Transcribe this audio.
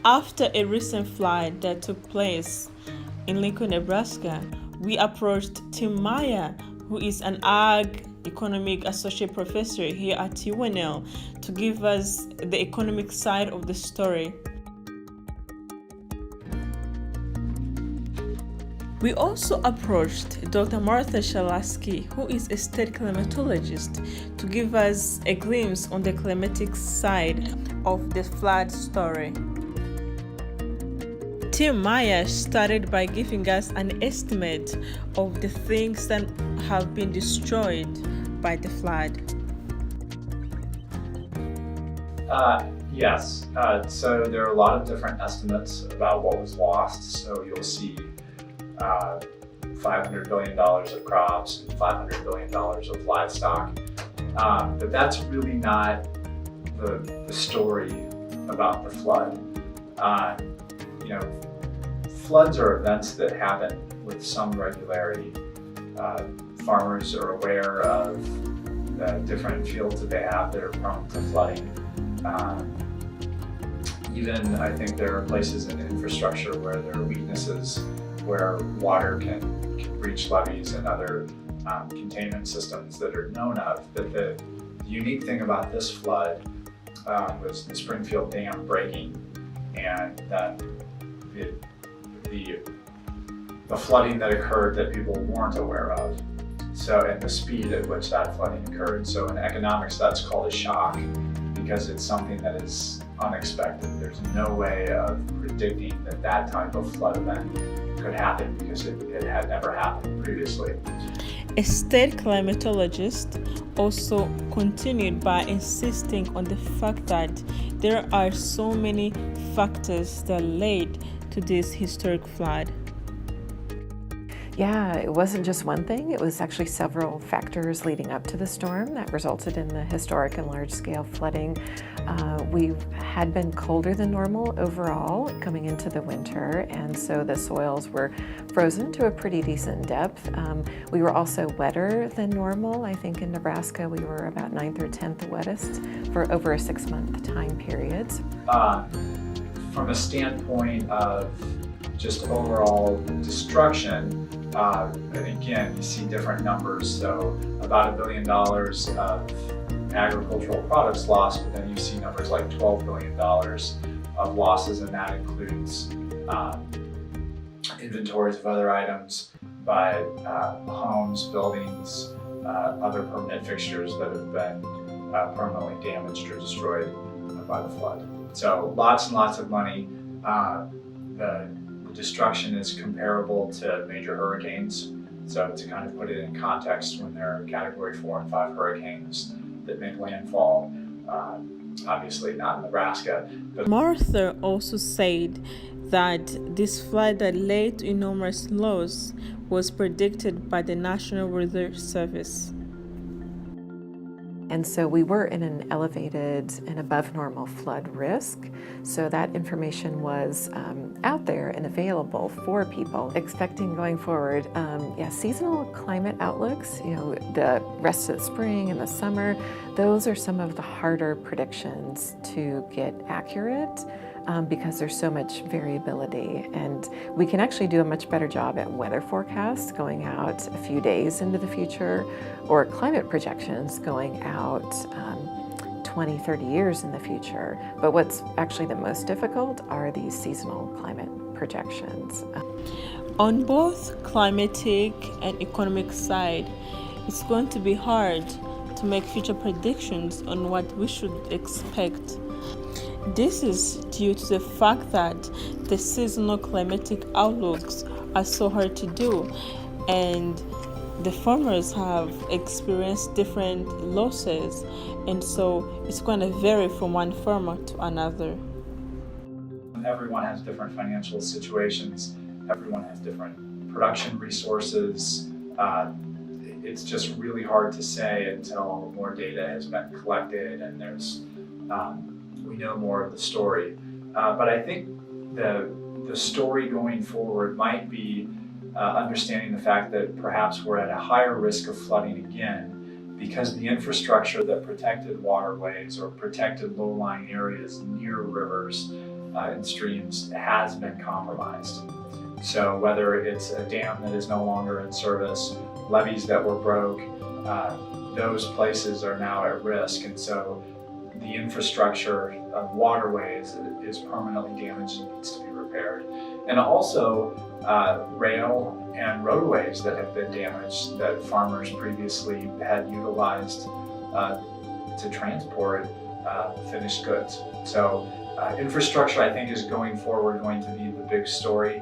After a recent flood that took place in Lincoln, Nebraska, we approached Tim Maya, who is an ag economic associate professor here at UNL, to give us the economic side of the story. We also approached Dr. Martha Shalaski, who is a state climatologist, to give us a glimpse on the climatic side of the flood story. Tim Maya started by giving us an estimate of the things that have been destroyed by the flood. Yes, so there are a lot of different estimates about what was lost. So you'll see $500 billion of crops and $500 billion of livestock. But that's really not the story about the flood. Floods are events that happen with some regularity. Farmers are aware of the different fields that they have that are prone to flooding. Even I think there are places in infrastructure where there are weaknesses where water can reach levees and other containment systems that are known of. But the unique thing about this flood was the Springfield Dam breaking, and then the flooding that occurred that people weren't aware of. So, and the speed at which that flooding occurred. So in economics, that's called a shock, because it's something that is unexpected. There's no way of predicting that type of flood event could happen, because it had never happened previously. A state climatologist also continued by insisting on the fact that there are so many factors that led to this historic flood. Yeah, it wasn't just one thing. It was actually several factors leading up to the storm that resulted in the historic and large-scale flooding. We had been colder than normal overall coming into the winter, and so the soils were frozen to a pretty decent depth. We were also wetter than normal. I think in Nebraska we were about 9th or 10th wettest for over a 6-month time period. From a standpoint of just overall destruction, and again, you see different numbers. So about $1 billion of agricultural products lost, but then you see numbers like $12 billion of losses, and that includes inventories of other items, but homes, buildings, other permanent fixtures that have been permanently damaged or destroyed by the flood. So lots and lots of money. The destruction is comparable to major hurricanes. So to kind of put it in context, when there are Category 4 and 5 hurricanes that make landfall, obviously not in Nebraska. But Martha also said that this flood that led to enormous loss was predicted by the National Weather Service. And so we were in an elevated and above normal flood risk. So that information was out there and available for people expecting going forward. Seasonal climate outlooks, the rest of the spring and the summer, those are some of the harder predictions to get accurate because there's so much variability. And we can actually do a much better job at weather forecasts going out a few days into the future, or climate projections going out 20, 30 years in the future. But what's actually the most difficult are these seasonal climate projections. On both climatic and economic side, it's going to be hard to make future predictions on what we should expect. This is due to the fact that the seasonal climatic outlooks are so hard to do, and the farmers have experienced different losses, and so it's going to vary from one farmer to another. Everyone has different financial situations. Everyone has different production resources. It's just really hard to say until more data has been collected and we know more of the story. But I think the story going forward might be understanding the fact that perhaps we're at a higher risk of flooding again, because the infrastructure that protected waterways or protected low-lying areas near rivers in streams has been compromised. So whether it's a dam that is no longer in service, levees that were broke, those places are now at risk. And so the infrastructure of waterways is permanently damaged and needs to be repaired. And also rail and roadways that have been damaged that farmers previously had utilized to transport finished goods. So infrastructure, I think, is going forward going to be the big story.